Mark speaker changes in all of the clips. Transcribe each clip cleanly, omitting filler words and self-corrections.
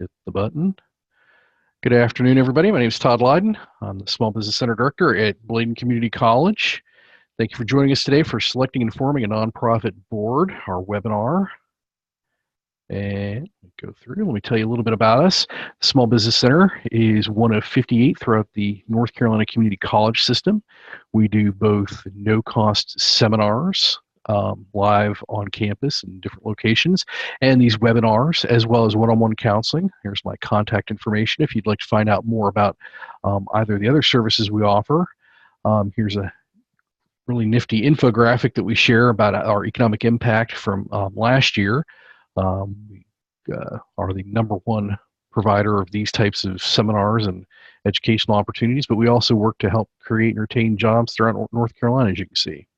Speaker 1: Hit the button. Good afternoon, everybody. My name is Todd Lyden. I'm the Small Business Center Director at Bladen Community College. Thank you for joining us today for Selecting and Forming a Nonprofit Board, our webinar. And go through, let me tell you a little bit about us. The Small Business Center is one of 58 throughout the North Carolina Community College system. We do both no-cost seminars live on campus in different locations, and these webinars, as well as one-on-one counseling. Here's my contact information if you'd like to find out more about either of the other services we offer. Here's a really nifty infographic that we share about our economic impact from last year. We are the #1 provider of these types of seminars and educational opportunities, but we also work to help create and retain jobs throughout North Carolina, as you can see.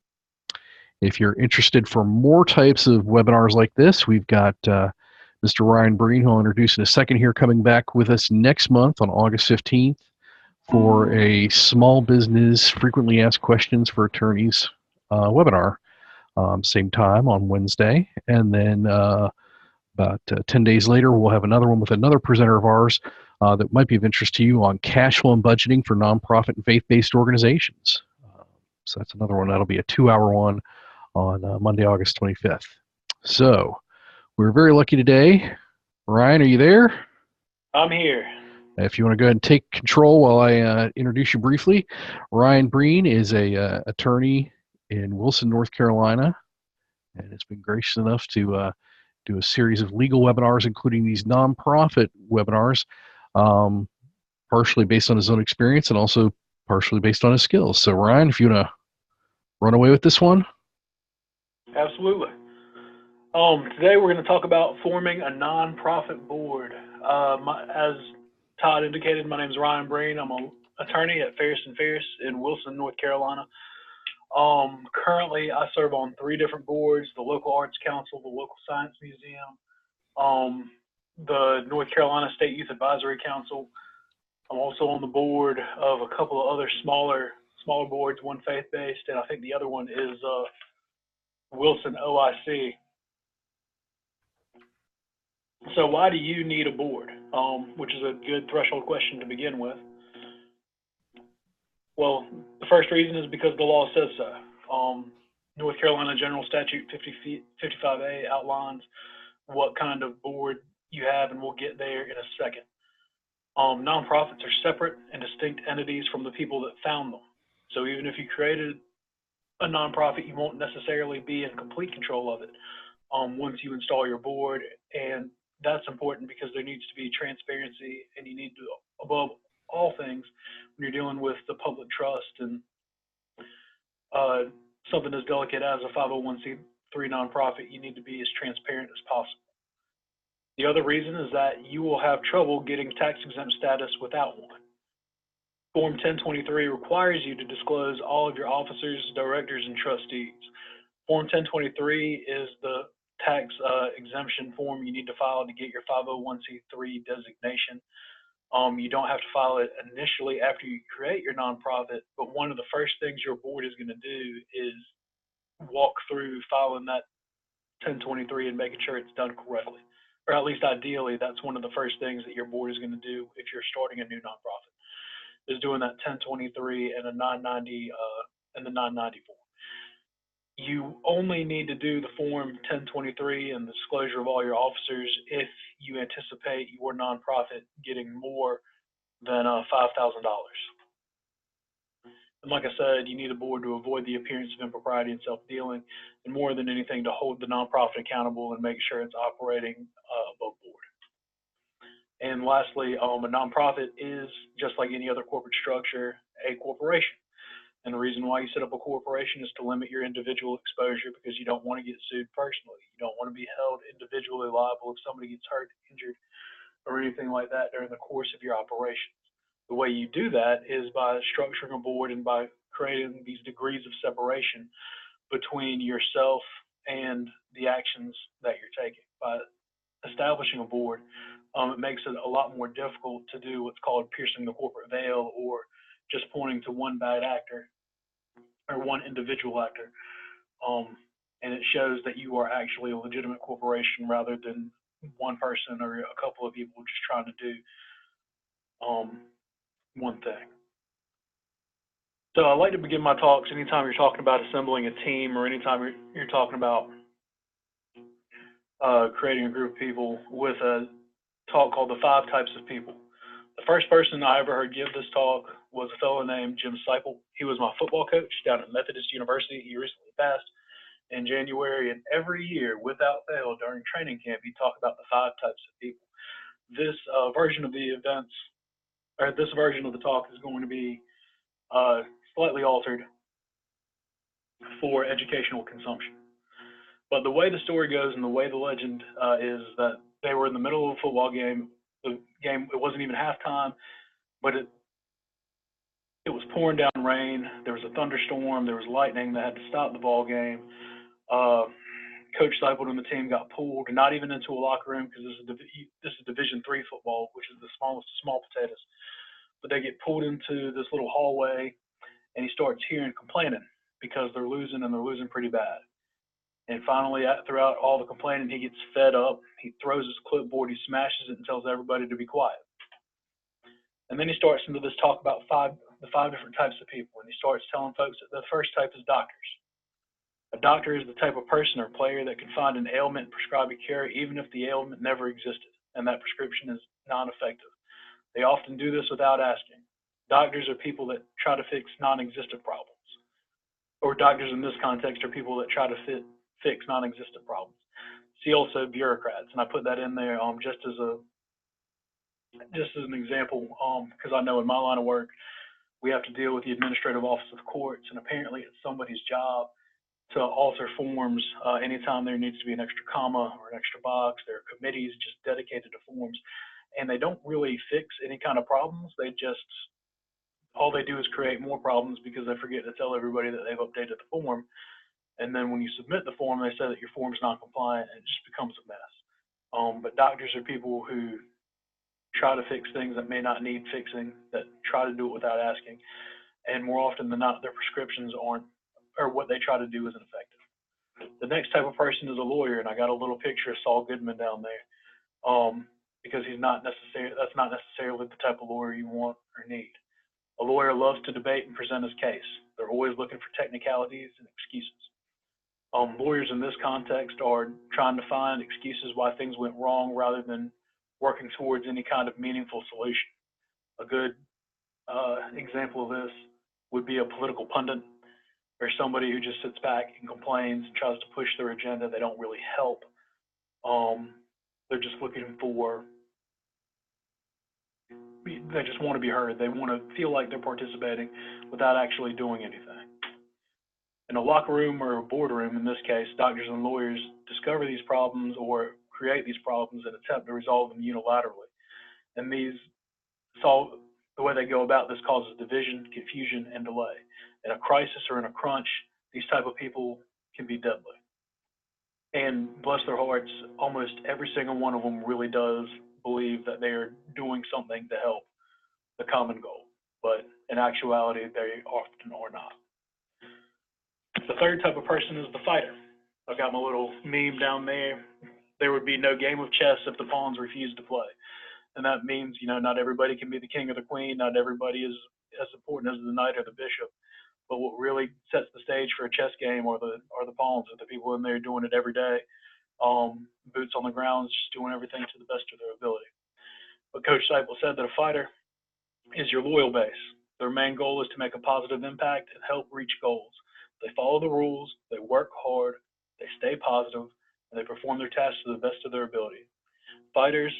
Speaker 1: If you're interested for more types of webinars like this, we've got Mr. Rhyan Breen, who I'll introduce in a second here, coming back with us next month on August 15th for a small business frequently asked questions for attorneys webinar. Same time on Wednesday. And then about 10 days later, we'll have another one with another presenter of ours that might be of interest to you on cash flow and budgeting for nonprofit and faith-based organizations. So that's another one. That'll be a 2-hour one on Monday, August 25th. So we're very lucky today. Ryan, are you there?
Speaker 2: I'm here.
Speaker 1: If you want to go ahead and take control while I introduce you briefly, Rhyan Breen is a attorney in Wilson, North Carolina, and has been gracious enough to do a series of legal webinars, including these nonprofit webinars, partially based on his own experience and also partially based on his skills. So Ryan, if you want to run away with this one.
Speaker 2: Absolutely. Today we're going to talk about forming a nonprofit board. As Todd indicated, my name is Rhyan Breen. I'm an attorney at Farris and Farris in Wilson, North Carolina. Currently, I serve on 3 different boards: the local arts council, the local science museum, the North Carolina State Youth Advisory Council. I'm also on the board of a couple of other smaller boards, one faith-based, and I think the other one is Wilson OIC. So why do you need a board? Which is a good threshold question to begin with. Well, the first reason is because the law says so. North Carolina General Statute 55A outlines what kind of board you have, and we'll get there in a second. Nonprofits are separate and distinct entities from the people that found them. So even if you created a nonprofit, you won't necessarily be in complete control of it once you install your board. And that's important because there needs to be transparency, and you need to, above all things, when you're dealing with the public trust and something as delicate as a 501c3 nonprofit, you need to be as transparent as possible. The other reason is that you will have trouble getting tax-exempt status without one. Form 1023 requires you to disclose all of your officers, directors, and trustees. Form 1023 is the tax exemption form you need to file to get your 501c3 designation. You don't have to file it initially after you create your nonprofit, but one of the first things your board is going to do is walk through filing that 1023 and making sure it's done correctly. Or at least ideally, that's one of the first things that your board is going to do if you're starting a new nonprofit, is doing that 1023 and a 990 and the 990 form. You only need to do the form 1023 and the disclosure of all your officers if you anticipate your nonprofit getting more than $5,000. And like I said, you need a board to avoid the appearance of impropriety and self-dealing, and more than anything, to hold the nonprofit accountable and make sure it's operating above board. And lastly, a nonprofit is, just like any other corporate structure, a corporation. And the reason why you set up a corporation is to limit your individual exposure, because you don't want to get sued personally. You don't want to be held individually liable if somebody gets hurt, injured, or anything like that during the course of your operations. The way you do that is by structuring a board and by creating these degrees of separation between yourself and the actions that you're taking. By establishing a board, it makes it a lot more difficult to do what's called piercing the corporate veil, or just pointing to one bad actor or one individual actor. And it shows that you are actually a legitimate corporation rather than one person or a couple of people just trying to do one thing. So I like to begin my talks anytime you're talking about assembling a team or anytime you're talking about creating a group of people with a talk called the 5 Types of People. The first person I ever heard give this talk was a fellow named Jim Seipel. He was my football coach down at Methodist University. He recently passed in January, and every year, without fail, during training camp, he'd talk about the 5 types of people. This version of the events, or this version of the talk, is going to be slightly altered for educational consumption. But the way the story goes and the way the legend is that they were in the middle of a football game. The game, it wasn't even halftime, but it was pouring down rain. There was a thunderstorm. There was lightning that had to stop the ball game. Coach Seipel and the team got pulled, not even into a locker room because this is Division III football, which is the smallest of small potatoes. But they get pulled into this little hallway, and he starts hearing complaining because they're losing, and they're losing pretty bad. And finally, throughout all the complaining, he gets fed up. He throws his clipboard, he smashes it, and tells everybody to be quiet. And then he starts into this talk about the 5 different types of people, and he starts telling folks that the first type is doctors. A doctor is the type of person or player that can find an ailment and prescribe a cure even if the ailment never existed and that prescription is non-effective. They often do this without asking. Doctors are people that try to fix non-existent problems. Or doctors in this context are people that try to fix non-existent problems. See also bureaucrats, and I put that in there just as an example, because I know in my line of work we have to deal with the administrative office of the courts, and apparently it's somebody's job to alter forms anytime there needs to be an extra comma or an extra box. There are committees just dedicated to forms, and they don't really fix any kind of problems. All they do is create more problems because they forget to tell everybody that they've updated the form. And then when you submit the form, they say that your form's not compliant, and it just becomes a mess. But doctors are people who try to fix things that may not need fixing, that try to do it without asking. And more often than not, their prescriptions aren't, or what they try to do isn't effective. The next type of person is a lawyer, and I got a little picture of Saul Goodman down there, because that's not necessarily the type of lawyer you want or need. A lawyer loves to debate and present his case. They're always looking for technicalities and excuses. Lawyers in this context are trying to find excuses why things went wrong rather than working towards any kind of meaningful solution. A good example of this would be a political pundit or somebody who just sits back and complains and tries to push their agenda. They don't really help. They're just looking for, they just want to be heard. They want to feel like they're participating without actually doing anything. In a locker room or a boardroom, in this case, doctors and lawyers discover these problems or create these problems and attempt to resolve them unilaterally. And the way they go about this causes division, confusion, and delay. In a crisis or in a crunch, these type of people can be deadly. And bless their hearts, almost every single one of them really does believe that they are doing something to help the common goal. But in actuality, they often are not. The third type of person is the fighter. I've got my little meme down there. There would be no game of chess if the pawns refused to play. And that means, not everybody can be the king or the queen. Not everybody is as important as the knight or the bishop. But what really sets the stage for a chess game are the pawns, are the people in there doing it every day. Boots on the ground, just doing everything to the best of their ability. But Coach Seipel said that a fighter is your loyal base. Their main goal is to make a positive impact and help reach goals. They follow the rules, they work hard, they stay positive, and they perform their tasks to the best of their ability. Fighters,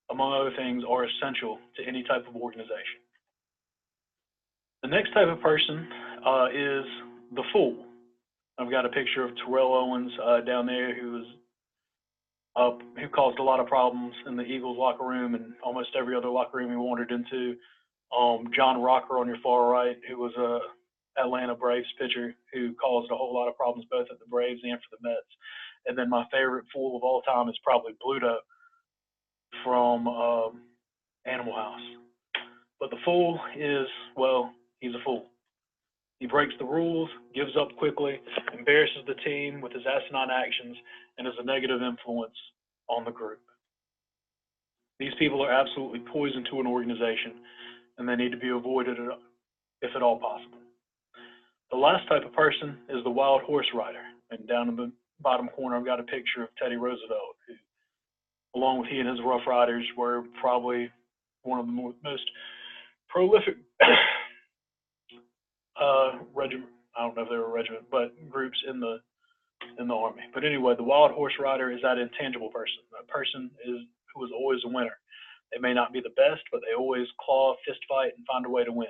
Speaker 2: among other things, are essential to any type of organization. The next type of person is the fool. I've got a picture of Terrell Owens down there who caused a lot of problems in the Eagles locker room and almost every other locker room he wandered into. John Rocker on your far right, who was a Atlanta Braves pitcher who caused a whole lot of problems both at the Braves and for the Mets. And then my favorite fool of all time is probably Bluto from Animal House. But the fool is, well, he's a fool. He breaks the rules, gives up quickly, embarrasses the team with his asinine actions, and is a negative influence on the group. These people are absolutely poison to an organization, and they need to be avoided if at all possible. The last type of person is the wild horse rider, and down in the bottom corner I've got a picture of Teddy Roosevelt, who, along with he and his Rough Riders, were probably one of the most prolific regiment. I don't know if they were a regiment, but groups in the army. But anyway, the wild horse rider is that intangible person. That person who is always a winner. They may not be the best, but they always claw, fist fight, and find a way to win.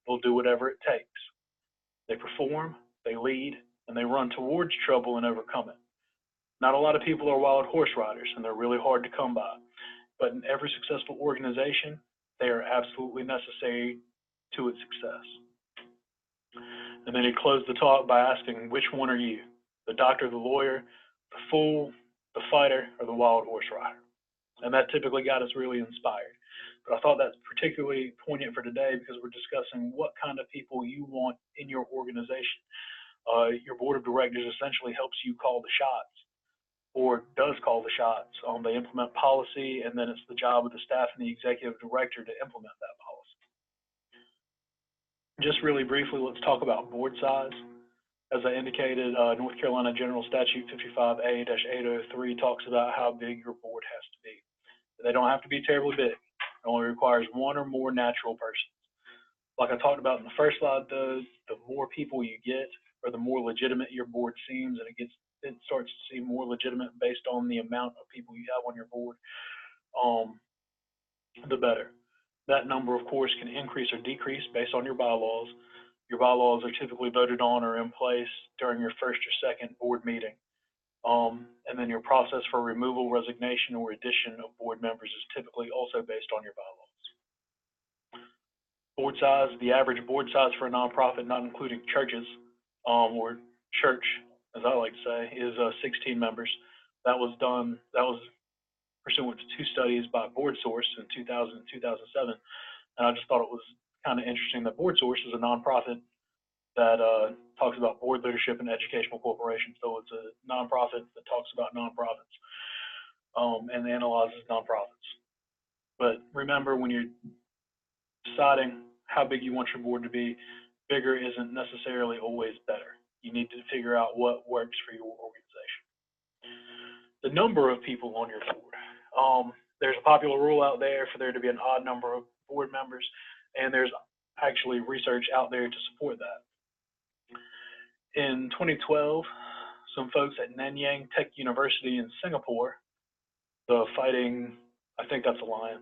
Speaker 2: They'll do whatever it takes. They perform, they lead, and they run towards trouble and overcome it. Not a lot of people are wild horse riders, and they're really hard to come by. But in every successful organization, they are absolutely necessary to its success. And then he closed the talk by asking, which one are you? The doctor, the lawyer, the fool, the fighter, or the wild horse rider? And that typically got us really inspired. But I thought that's particularly poignant for today because we're discussing what kind of people you want in your organization. Your board of directors essentially helps you call the shots, or does call the shots. They implement policy, and then it's the job of the staff and the executive director to implement that policy. Just really briefly, let's talk about board size. As I indicated, North Carolina General Statute 55A-803 talks about how big your board has to be. They don't have to be terribly big. It only requires one or more natural persons. Like I talked about in the first slide, though, the more people you get, or the more legitimate your board seems, and it starts to seem more legitimate based on the amount of people you have on your board, the better. That number, of course, can increase or decrease based on your bylaws. Your bylaws are typically voted on or in place during your first or second board meeting. And then your process for removal, resignation, or addition of board members is typically also based on your bylaws. Board size, the average board size for a nonprofit, not including churches, or church, as I like to say, is 16 members. That was pursuant to 2 studies by Board Source in 2000 and 2007. And I just thought it was kind of interesting that Board Source is a nonprofit that talks about board leadership and educational corporations. So it's a nonprofit that talks about nonprofits and analyzes nonprofits. But remember, when you're deciding how big you want your board to be, bigger isn't necessarily always better. You need to figure out what works for your organization. The number of people on your board. There's a popular rule out there for there to be an odd number of board members, and there's actually research out there to support that. In 2012, some folks at Nanyang Tech University in Singapore, the fighting, I think that's a lion,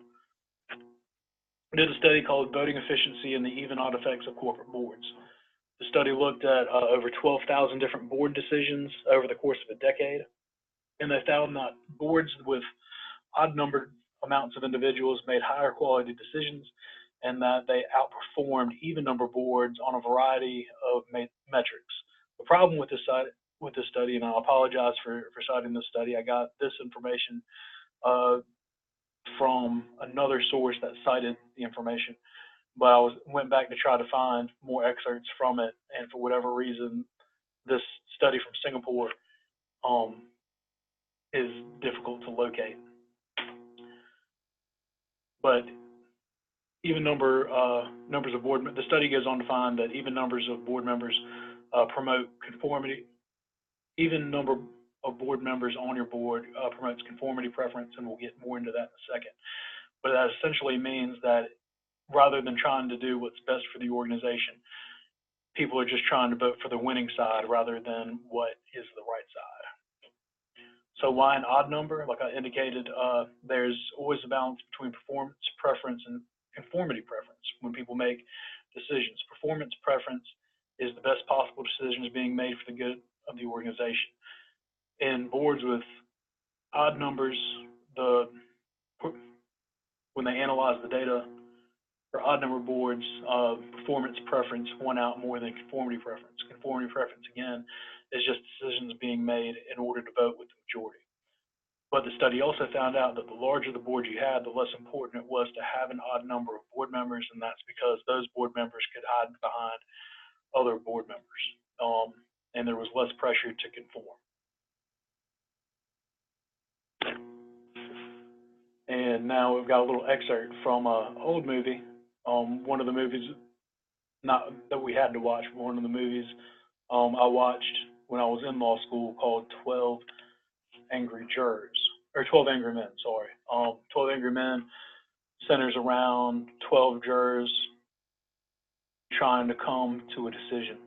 Speaker 2: did a study called Voting Efficiency and the Even Odd Effects of Corporate Boards. The study looked at over 12,000 different board decisions over the course of a decade, and they found that boards with odd-numbered amounts of individuals made higher quality decisions, and that they outperformed even-number boards on a variety of metrics. The problem with this study, and I apologize for citing this study, I got this information from another source that cited the information, but I went back to try to find more excerpts from it, and for whatever reason, this study from Singapore is difficult to locate. But even numbers of board, the study goes on to find that even numbers of board members promote conformity. Even number of board members on your board promotes conformity preference, and we'll get more into that in a second. But that essentially means that rather than trying to do what's best for the organization, people are just trying to vote for the winning side rather than what is the right side. So why an odd number? Like I indicated, there's always a balance between performance preference and conformity preference when people make decisions. Performance preference is the best possible decisions being made for the good of the organization. In boards with odd numbers, when they analyze the data for odd number boards, performance preference won out more than conformity preference. Conformity preference, again, is just decisions being made in order to vote with the majority. But the study also found out that the larger the board you had, the less important it was to have an odd number of board members, and that's because those board members could hide behind other board members, and there was less pressure to conform. And now we've got a little excerpt from an old movie, one of the movies, not that we had to watch, but one of the movies I watched when I was in law school called 12 Angry Jurors, or 12 Angry Men, sorry. 12 Angry Men centers around 12 jurors trying to come to a decision.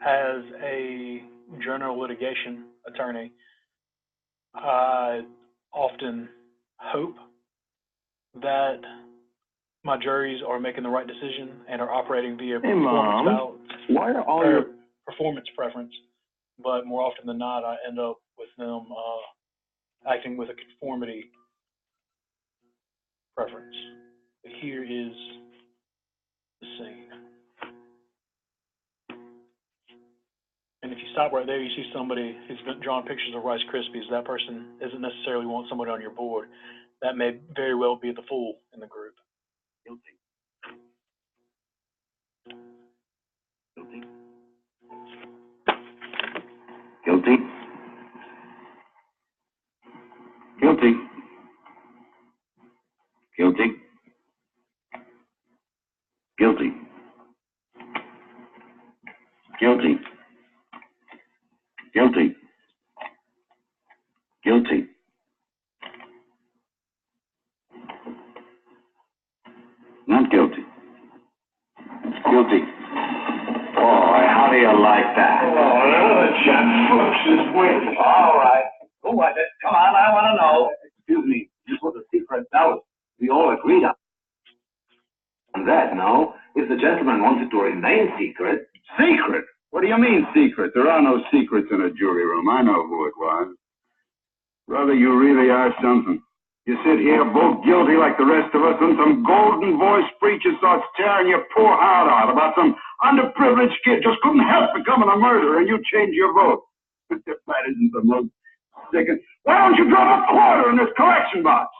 Speaker 2: As a general litigation attorney, I often hope that my juries are making the right decision and are operating via
Speaker 3: Why are all your
Speaker 2: performance preference, but more often than not, I end up with them acting with a conformity preference. But here is the scene. And if you stop right there, you see somebody who's been drawing pictures of Rice Krispies. That person isn't necessarily want somebody on your board. That may very well be the fool in the group.
Speaker 3: guilty? Guilty? Guilty? Guilty? Guilty? Guilty? Guilty? Guilty? Guilty? Not guilty. Guilty. Boy, how do you like that?
Speaker 4: Oh, the chap flips his wings. All right. Who was it? Come on, I want to know.
Speaker 3: Excuse me, this was a secret ballot. We all agreed on that, no? If the gentleman wanted to remain secret.
Speaker 5: Secret? What do you mean secret? There are no secrets in a jury room. I know who it was. Brother, you really are something. You sit here both guilty like the rest of us, and some golden-voiced preacher starts tearing your poor heart out about some underprivileged kid just couldn't help becoming a murderer, and you change your vote. That isn't the most sickening. Why don't you drop a quarter in this collection box?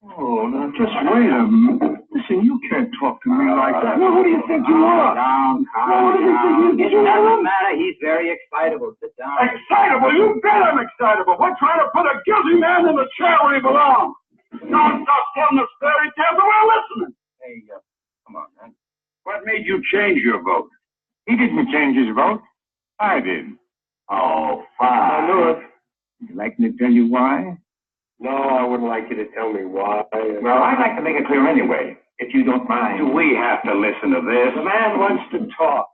Speaker 4: Oh, now just wait a minute. Listen, you can't talk to me like that.
Speaker 5: Well, who do you think you are?
Speaker 3: Calm
Speaker 5: It
Speaker 3: down.
Speaker 5: doesn't
Speaker 3: matter. He's very excitable. Sit down.
Speaker 5: Excitable? You bet I'm excitable. We're trying to put a guilty man in the chair where he belongs. Don't stop telling us fairy tales and we're listening.
Speaker 4: Hey, come on, man. What made you change your vote? He didn't change his vote. I did.
Speaker 3: Oh, fine.
Speaker 4: I knew it. Would you like me to tell you why? No, I wouldn't like you to tell me why. Well, I'd like to make it clear anyway, if you don't mind.
Speaker 5: Do we have to listen to this?
Speaker 4: The man wants to talk.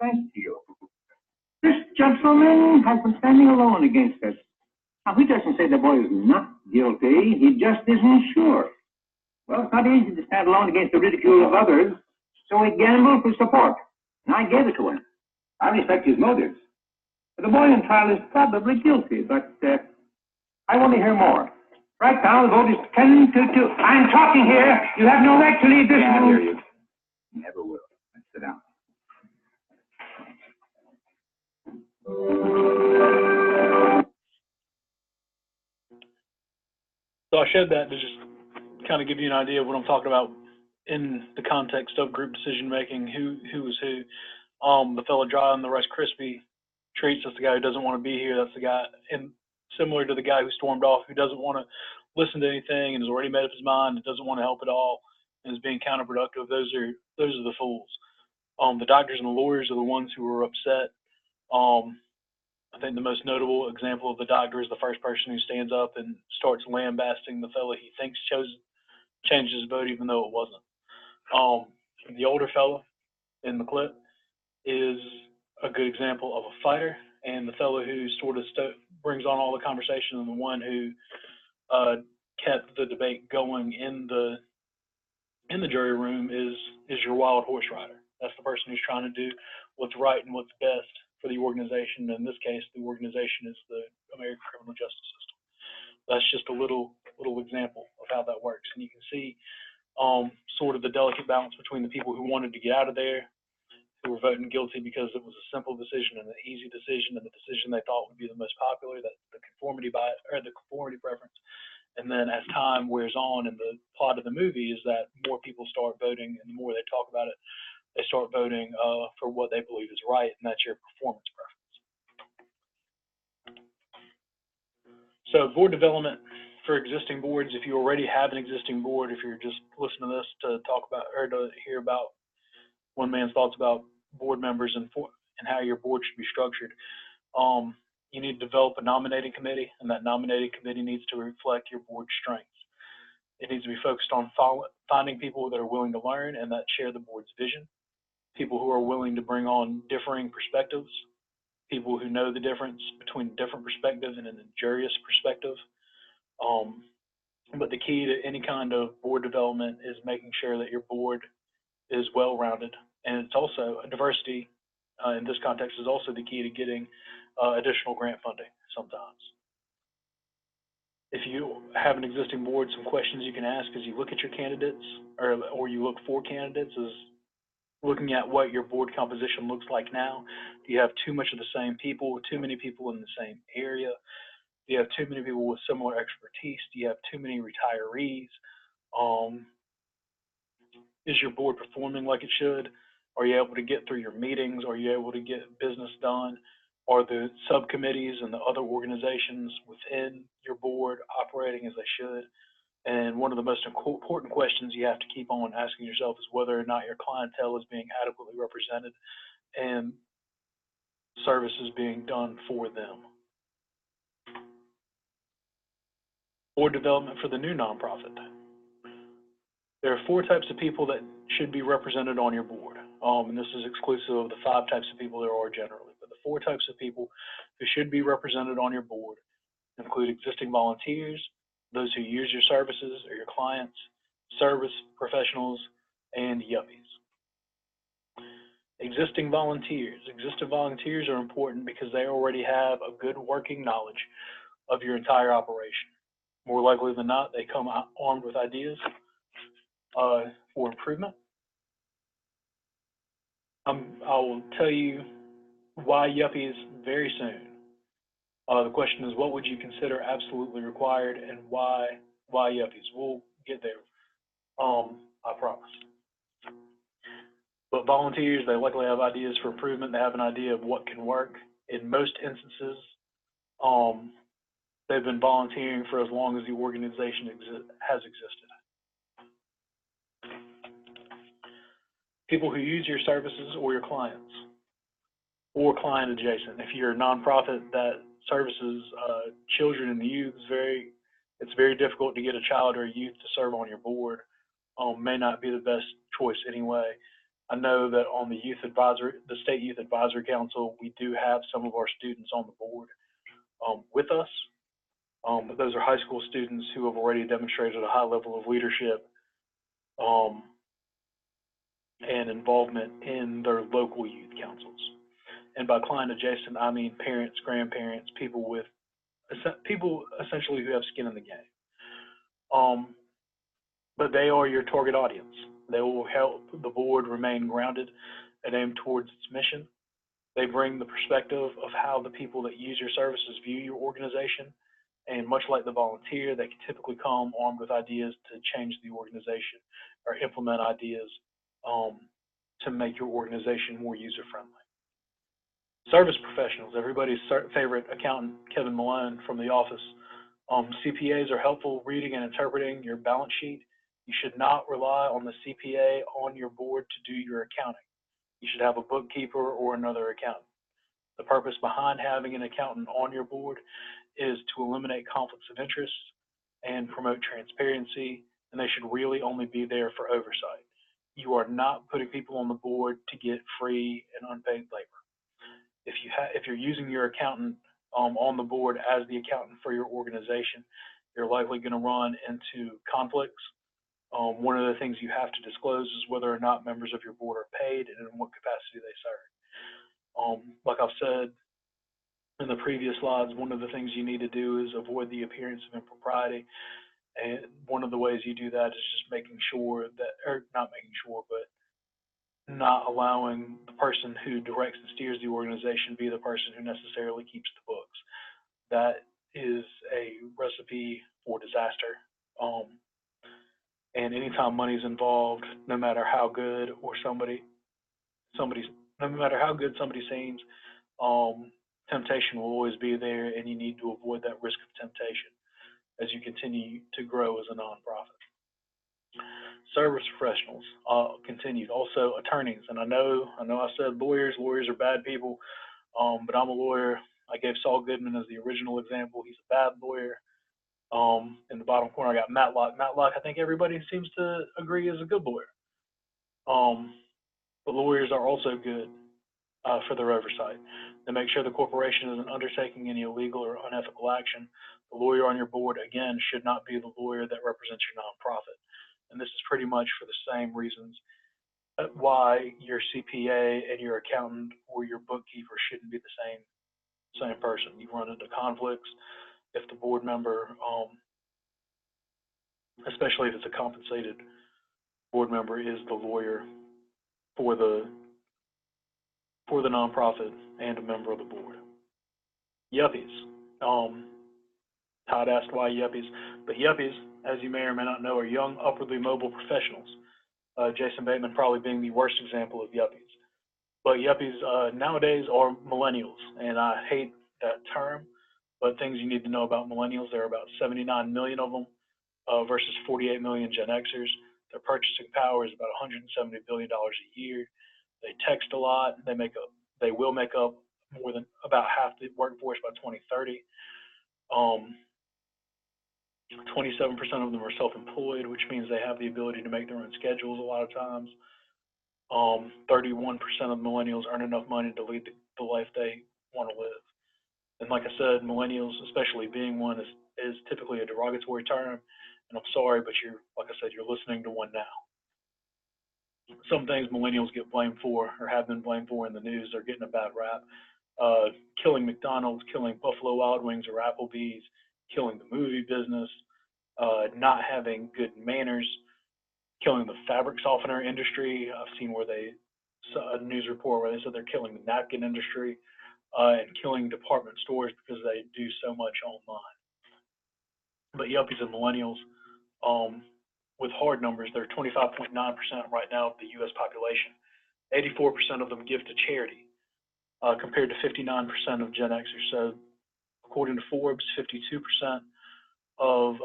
Speaker 4: Thank you. This gentleman has been standing alone against us. Now, he doesn't say the boy is not guilty. He just isn't sure. Well, it's not easy to stand alone against the ridicule of others, so he gambled for support, and I gave it to him. I respect his motives. The boy in trial is probably guilty, but I want to hear more. Right now, the vote is 10-2. I'm talking here. You have no right to leave this room. I hear you. Never will. Let's sit down.
Speaker 2: So I showed that to just kind of give you an idea of what I'm talking about in the context of group decision making. Who is who? The fellow drawing the Rice Krispie treats, that's the guy who doesn't want to be here. That's the guy, and similar to the guy who stormed off, who doesn't want to listen to anything and has already made up his mind and doesn't want to help at all and is being counterproductive. Those are the fools. The doctors and the lawyers are the ones who are upset. I think the most notable example of the doctor is the first person who stands up and starts lambasting the fellow he thinks changed his vote, even though it wasn't. The older fellow in the clip is a good example of a fighter, and the fellow who sort of brings on all the conversation and the one who kept the debate going in the jury room is your wild horse rider. That's the person who's trying to do what's right and what's best for the organization. In this case, the organization is the American criminal justice system. That's just a little example of how that works, and you can see sort of the delicate balance between the people who wanted to get out of there, who were voting guilty because it was a simple decision and an easy decision and the decision they thought would be the most popular, that's the conformity preference. And then as time wears on, and the plot of the movie is that more people start voting, and the more they talk about it, they start voting for what they believe is right, and that's your performance preference. So board development for existing boards, if you already have an existing board, if you're just listening to this to talk about or to hear about one man's thoughts about board members and how your board should be structured, you need to develop a nominating committee, and that nominating committee needs to reflect your board's strengths. It needs to be focused on finding people that are willing to learn and that share the board's vision, people who are willing to bring on differing perspectives, people who know the difference between different perspectives and an injurious perspective. But the key to any kind of board development is making sure that your board is well-rounded, and it's also diversity in this context is also the key to getting additional grant funding sometimes. If you have an existing board, some questions you can ask as you look at your candidates or you look for candidates is looking at what your board composition looks like now. Do you have too much of the same people, too many people in the same area? Do you have too many people with similar expertise? Do you have too many retirees? Is your board performing like it should? Are you able to get through your meetings? Are you able to get business done? Are the subcommittees and the other organizations within your board operating as they should? And one of the most important questions you have to keep on asking yourself is whether or not your clientele is being adequately represented and services being done for them. Board development for the new nonprofit. There are 4 types of people that should be represented on your board. And this is exclusive of the 5 types of people there are generally. But the 4 types of people who should be represented on your board include existing volunteers, those who use your services or your clients, service professionals, and yuppies. Existing volunteers. Existing volunteers are important because they already have a good working knowledge of your entire operation. More likely than not, they come armed with ideas for improvement. I will tell you why yuppies very soon. The question is, what would you consider absolutely required, and why yuppies? We'll get there, I promise. But volunteers, they likely have ideas for improvement. They have an idea of what can work. In most instances, they've been volunteering for as long as the organization has existed. People who use your services or your clients, or client adjacent. If you're a nonprofit that services children and youth, it's very difficult to get a child or a youth to serve on your board. May not be the best choice anyway. I know that on the State Youth Advisory Council, we do have some of our students on the board with us, but those are high school students who have already demonstrated a high level of leadership and involvement in their local youth councils. And by client adjacent, I mean parents, grandparents, people essentially who have skin in the game. But they are your target audience. They will help the board remain grounded and aim towards its mission. They bring the perspective of how the people that use your services view your organization. And much like the volunteer, they can typically come armed with ideas to change the organization or implement ideas to make your organization more user-friendly. Service professionals, everybody's favorite accountant, Kevin Malone from The Office. CPAs are helpful reading and interpreting your balance sheet. You should not rely on the CPA on your board to do your accounting. You should have a bookkeeper or another accountant. The purpose behind having an accountant on your board is to eliminate conflicts of interest and promote transparency, and they should really only be there for oversight. You are not putting people on the board to get free and unpaid labor. If you're using your accountant on the board as the accountant for your organization, you're likely going to run into conflicts. One of the things you have to disclose is whether or not members of your board are paid and in what capacity they serve. Like I've said in the previous slides, one of the things you need to do is avoid the appearance of impropriety. And one of the ways you do that is just making sure that, or not making sure, but not allowing the person who directs and steers the organization be the person who necessarily keeps the books. That is a recipe for disaster. And anytime money's involved, no matter how good somebody seems, temptation will always be there, and you need to avoid that risk of temptation as you continue to grow as a nonprofit. Service professionals continued. Also, attorneys, and I know I said lawyers. Lawyers are bad people, but I'm a lawyer. I gave Saul Goodman as the original example. He's a bad lawyer. In the bottom corner, I got Matlock. Matlock, I think everybody seems to agree, is a good lawyer. But lawyers are also good for their oversight. They make sure the corporation isn't undertaking any illegal or unethical action. The lawyer on your board, again, should not be the lawyer that represents your nonprofit. And this is pretty much for the same reasons why your CPA and your accountant or your bookkeeper shouldn't be the same person. You run into conflicts if the board member, especially if it's a compensated board member, is the lawyer for the nonprofit and a member of the board. Yuppies. Todd asked why yuppies, but yuppies, as you may or may not know, are young, upwardly mobile professionals. Jason Bateman probably being the worst example of yuppies. But yuppies nowadays are millennials, and I hate that term, but things you need to know about millennials: there are about 79 million of them versus 48 million Gen Xers. Their purchasing power is about $170 billion a year. They text a lot. They will make up more than about half the workforce by 2030. 27% of them are self-employed, which means they have the ability to make their own schedules a lot of times. 31% of millennials earn enough money to lead the life they want to live. And like I said, millennials, especially being one, is typically a derogatory term. And I'm sorry, but like I said, you're listening to one now. Some things millennials get blamed for, or have been blamed for in the news, are getting a bad rap. Killing McDonald's, killing Buffalo Wild Wings or Applebee's, killing the movie business, not having good manners, killing the fabric softener industry. I've seen where they saw a news report where they said they're killing the napkin industry, and killing department stores because they do so much online. But yuppies and millennials, with hard numbers, they're 25.9% right now of the U.S. population. 84% of them give to charity, compared to 59% of Gen Xers. So according to Forbes, 52% of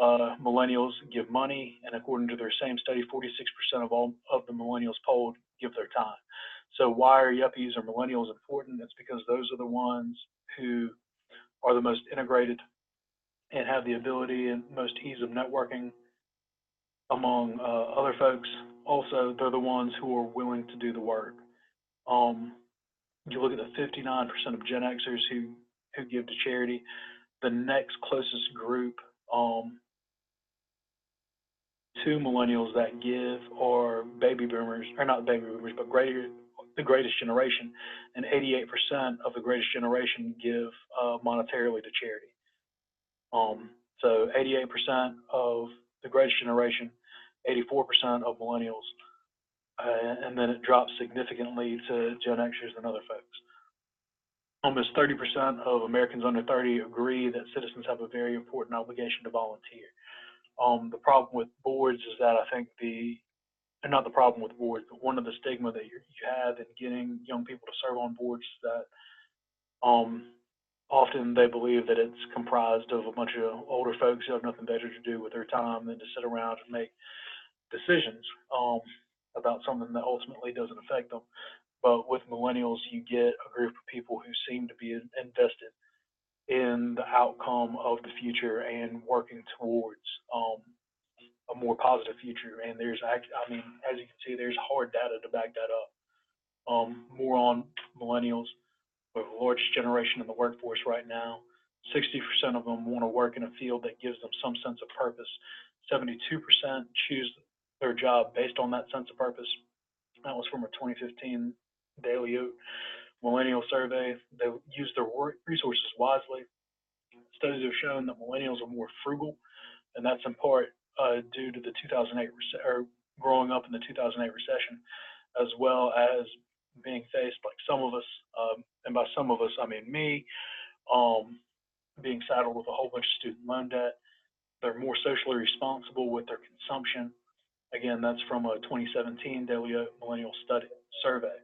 Speaker 2: millennials give money, and according to their same study, 46% of all of the millennials polled give their time. So why are yuppies or millennials important? It's because those are the ones who are the most integrated and have the ability and most ease of networking among other folks. Also, they're the ones who are willing to do the work. You look at the 59% of Gen Xers who give to charity. The next closest group to millennials that give are baby boomers, or not baby boomers, but the greatest generation, and 88% of the greatest generation give monetarily to charity. So 88% of the greatest generation, 84% of millennials, and then it drops significantly to Gen Xers and other folks. Almost 30% of Americans under 30 agree that citizens have a very important obligation to volunteer. The problem with boards is that I think not the problem with boards, but one of the stigma that you have in getting young people to serve on boards is that often they believe that it's comprised of a bunch of older folks who have nothing better to do with their time than to sit around and make decisions about something that ultimately doesn't affect them. But with millennials, you get a group of people who seem to be invested in the outcome of the future and working towards a more positive future. And there's, as you can see, there's hard data to back that up. More on millennials. We're the largest generation in the workforce right now. 60% of them want to work in a field that gives them some sense of purpose. 72% choose their job based on that sense of purpose. That was from a 2015 Daily Oat millennial survey. They use their resources wisely. Studies have shown that millennials are more frugal, and that's in part due to the 2008 or growing up in the 2008 recession, as well as being faced, like some of us, and by some of us I mean me, being saddled with a whole bunch of student loan debt. They're more socially responsible with their consumption. Again, that's from a 2017 Daily Oat millennial study survey.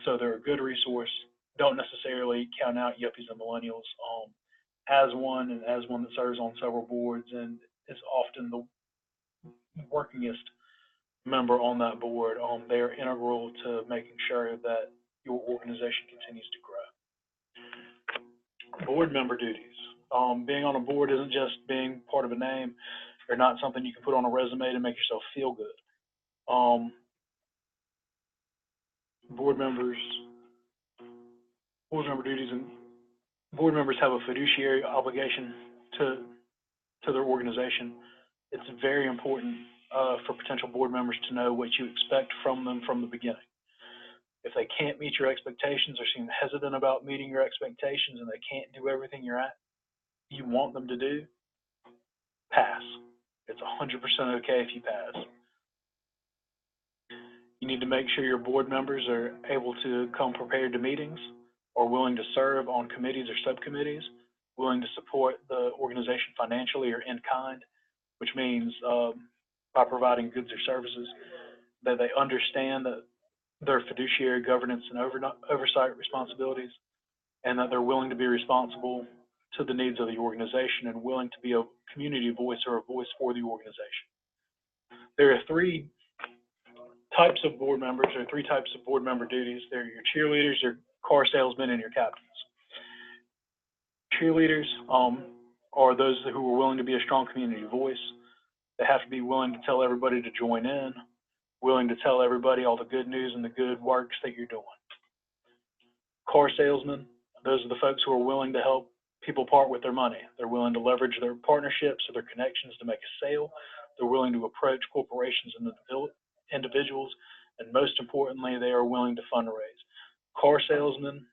Speaker 2: So they're a good resource don't necessarily count out Yuppies and Millennials as one, and as one that serves on several boards and is often the workingest member on that board. They are integral to making sure that your organization continues to grow. Board member duties. Being on a board isn't just being part of a name or not something you can put on a resume to make yourself feel good. Board member duties, and board members have a fiduciary obligation to their organization. It's very important for potential board members to know what you expect from them from the beginning. If they can't meet your expectations or seem hesitant about meeting your expectations and they can't do everything you want them to do, pass. It's 100% okay if you pass. You need to make sure your board members are able to come prepared to meetings, or willing to serve on committees or subcommittees, willing to support the organization financially or in kind, which means by providing goods or services, that they understand that their fiduciary governance and oversight responsibilities, and that they're willing to be responsible to the needs of the organization and willing to be a community voice or a voice for the organization. There are three types of board members, or three types of board member duties. They're your cheerleaders, your car salesmen, and your captains. Cheerleaders are those who are willing to be a strong community voice. They have to be willing to tell everybody to join in, willing to tell everybody all the good news and the good works that you're doing. Car salesmen, those are the folks who are willing to help people part with their money. They're willing to leverage their partnerships or their connections to make a sale. They're willing to approach corporations and individuals, and most importantly, they are willing to fundraise. Car salesmen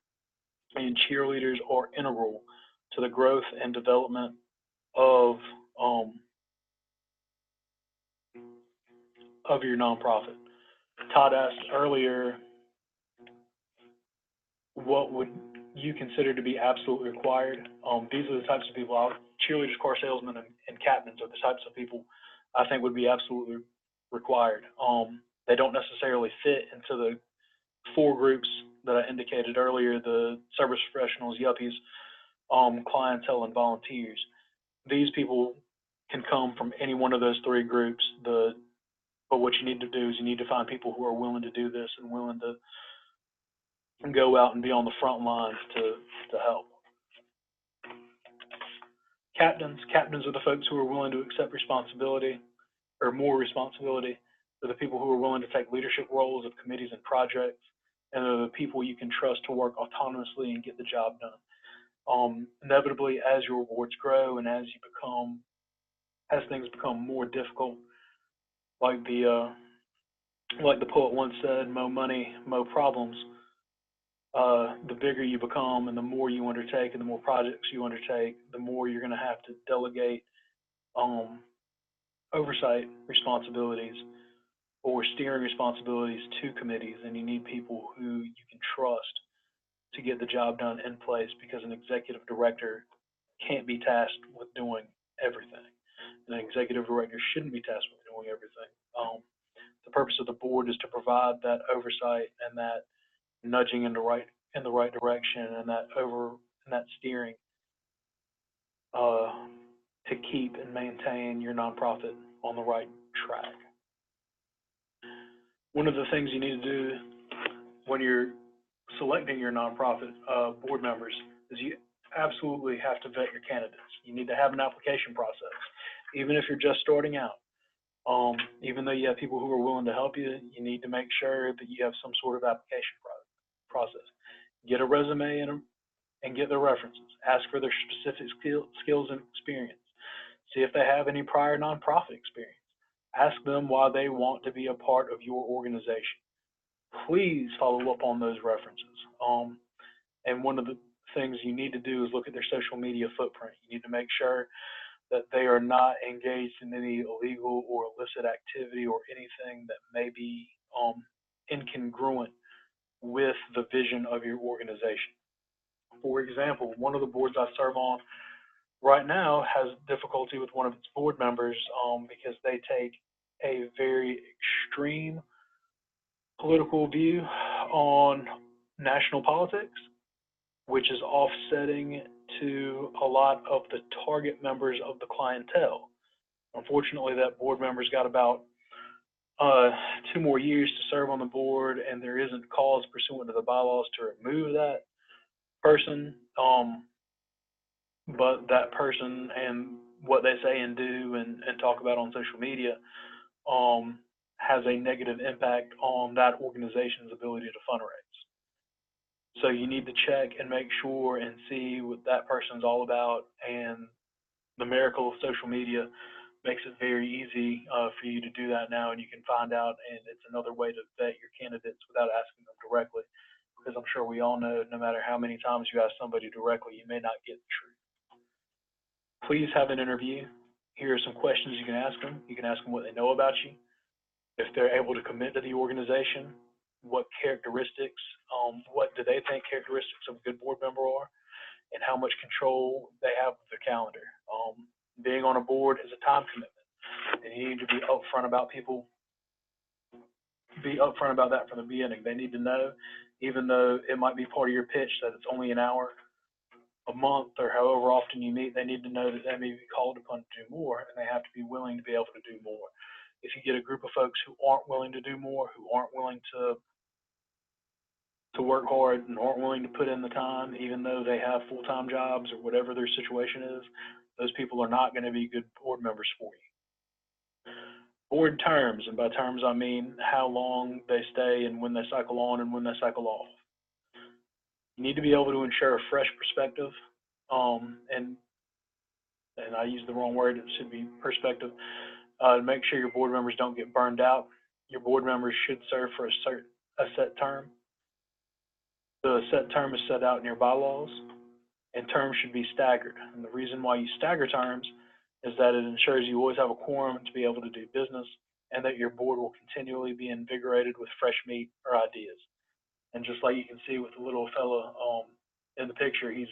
Speaker 2: and cheerleaders are integral to the growth and development of your nonprofit. Todd asked earlier, what would you consider to be absolutely required? These are the types of people, cheerleaders, car salesmen, and captains are the types of people I think would be absolutely required. They don't necessarily fit into the four groups that I indicated earlier: the service professionals, Yuppies, clientele, and volunteers. These people can come from any one of those three groups. But what you need to do is you need to find people who are willing to do this and willing to go out and be on the front lines to help. Captains are the folks who are willing to accept responsibility, or more responsibility. They're the people who are willing to take leadership roles of committees and projects, and they're the people you can trust to work autonomously and get the job done. Inevitably, as your boards grow and as things become more difficult, like the poet once said, "Mo money, mo problems." The bigger you become and the more you undertake and the more projects you undertake, the more you're going to have to delegate oversight responsibilities or steering responsibilities to committees, and you need people who you can trust to get the job done in place, because an executive director can't be tasked with doing everything. And an executive director shouldn't be tasked with doing everything. The purpose of the board is to provide that oversight and that nudging in the right direction, and that steering to keep and maintain your nonprofit on the right track. One of the things you need to do when you're selecting your nonprofit board members is you absolutely have to vet your candidates. You need to have an application process, even if you're just starting out. Even though you have people who are willing to help you, you need to make sure that you have some sort of application process. Get a resume and get their references. Ask for their specific skills and experience. See if they have any prior nonprofit experience. Ask them why they want to be a part of your organization. Please follow up on those references. And one of the things you need to do is look at their social media footprint. You need to make sure that they are not engaged in any illegal or illicit activity or anything that may be incongruent with the vision of your organization. For example, one of the boards I serve on right now has difficulty with one of its board members because they take a very extreme political view on national politics, which is offsetting to a lot of the target members of the clientele. Unfortunately, that board member's got about 2 more years to serve on the board, and there isn't cause pursuant to the bylaws to remove that person. But that person and what they say and do and talk about on social media has a negative impact on that organization's ability to fundraise. So you need to check and make sure and see what that person's all about. And the miracle of social media makes it very easy for you to do that now, and you can find out, and it's another way to vet your candidates without asking them directly, because I'm sure we all know no matter how many times you ask somebody directly, you may not get the truth. Please have an interview. Here are some questions you can ask them. You can ask them what they know about you, if they're able to commit to the organization, what characteristics, what do they think characteristics of a good board member are, and how much control they have with their calendar. Being on a board is a time commitment, and you need to be upfront about that from the beginning. They need to know, even though it might be part of your pitch that it's only an hour a month or however often you meet, they need to know that they may be called upon to do more, and they have to be willing to be able to do more. If you get a group of folks who aren't willing to do more, who aren't willing to work hard and aren't willing to put in the time, even though they have full-time jobs or whatever their situation is, those people are not going to be good board members for you. Board terms, and by terms I mean how long they stay and when they cycle on and when they cycle off. You need to be able to ensure a fresh perspective, and I used the wrong word, it should be perspective, to make sure your board members don't get burned out. Your board members should serve for a set term. The set term is set out in your bylaws, and terms should be staggered. And the reason why you stagger terms is that it ensures you always have a quorum to be able to do business, and that your board will continually be invigorated with fresh meat or ideas. And just like you can see with the little fella in the picture, he's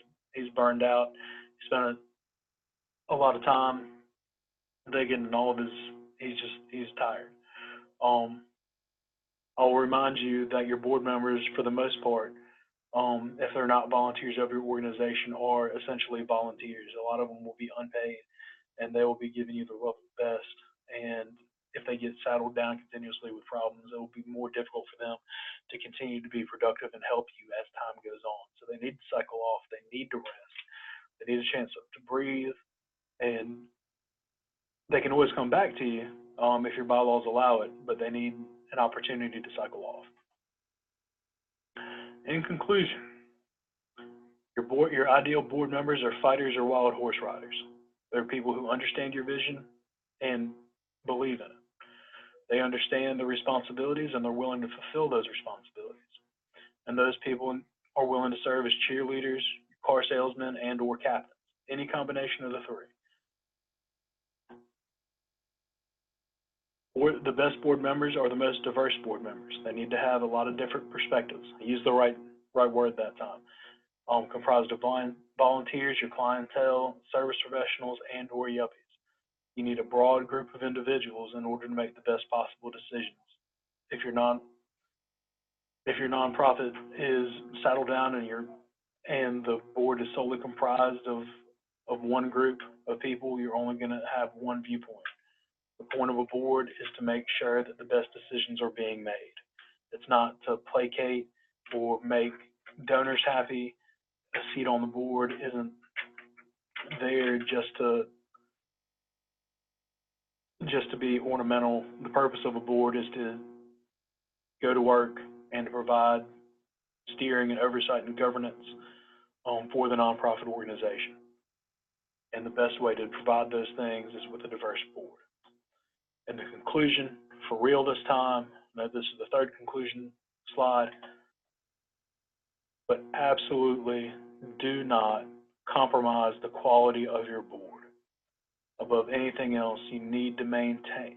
Speaker 2: burned out. He spent a lot of time digging, and all of he's tired. I'll remind you that your board members, for the most part, if they're not volunteers of your organization, are essentially volunteers. A lot of them will be unpaid, and they will be giving you the love of the best. And if they get saddled down continuously with problems, it will be more difficult for them to continue to be productive and help you as time goes on. So they need to cycle off. They need to rest. They need a chance to breathe, and they can always come back to you if your bylaws allow it, but they need an opportunity to cycle off. In conclusion, your ideal board members are fighters or wild horse riders. They're people who understand your vision and believe in it. They understand the responsibilities, and they're willing to fulfill those responsibilities. And those people are willing to serve as cheerleaders, car salesmen, and or captains, any combination of the three. Or the best board members are the most diverse board members. They need to have a lot of different perspectives. I used the right word that time. Comprised of volunteers, your clientele, service professionals, and or yuppies. You need a broad group of individuals in order to make the best possible decisions. If your nonprofit is saddled down and the board is solely comprised of one group of people, you're only going to have one viewpoint. The point of a board is to make sure that the best decisions are being made. It's not to placate or make donors happy. A seat on the board isn't there just to be ornamental. The purpose of a board is to go to work and to provide steering and oversight and governance for the nonprofit organization. And the best way to provide those things is with a diverse board. And the conclusion, for real this time, I know this is the third conclusion slide, but absolutely do not compromise the quality of your board. Above anything else, you need to maintain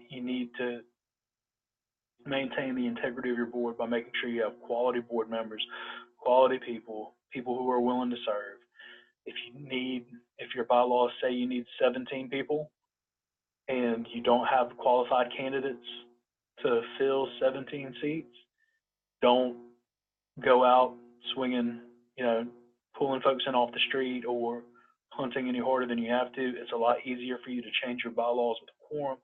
Speaker 2: the integrity of your board by making sure you have quality board members, quality people who are willing to serve. If your bylaws say you need 17 people and you don't have qualified candidates to fill 17 seats, don't go out swinging, pulling folks in off the street or hunting any harder than you have to. It's a lot easier for you to change your bylaws with a quorum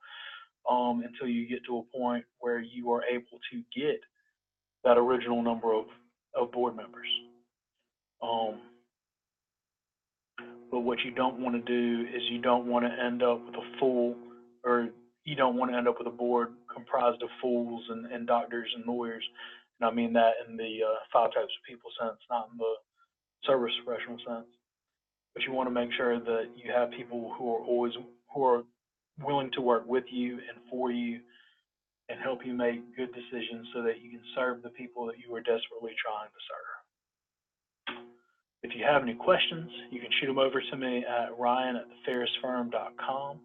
Speaker 2: until you get to a point where you are able to get that original number of board members. But what you don't want to do is you don't want to end up with you don't want to end up with a board comprised of fools and doctors and lawyers. And I mean that in the 5 types of people sense, not in the service professional sense. But you want to make sure that you have people who are willing to work with you and for you and help you make good decisions so that you can serve the people that you are desperately trying to serve. If you have any questions, you can shoot them over to me at ryan@thefarrisfirm.com.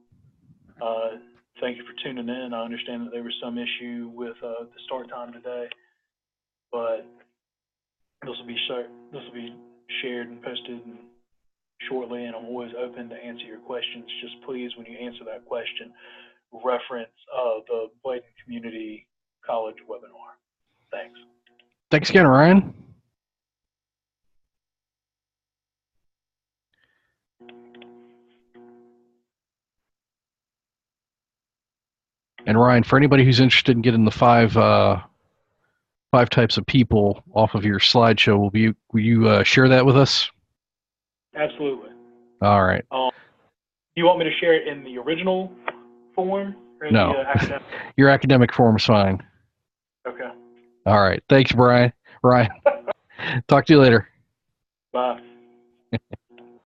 Speaker 2: Thank you for tuning in. I understand that there was some issue with the start time today, but this will be shared and posted shortly, and I'm always open to answer your questions. Just please, when you answer that question, reference the Bladen Community College webinar. Thanks.
Speaker 1: Thanks again, Ryan. And Ryan, for anybody who's interested in getting the five types of people off of your slideshow, will you share that with us?
Speaker 2: Absolutely.
Speaker 1: All right.
Speaker 2: Do you want me to share it in the original form? Or
Speaker 1: No.
Speaker 2: the, academic?
Speaker 1: Your academic form is fine.
Speaker 2: Okay.
Speaker 1: All right. Thanks, Ryan. Talk to you later.
Speaker 2: Bye.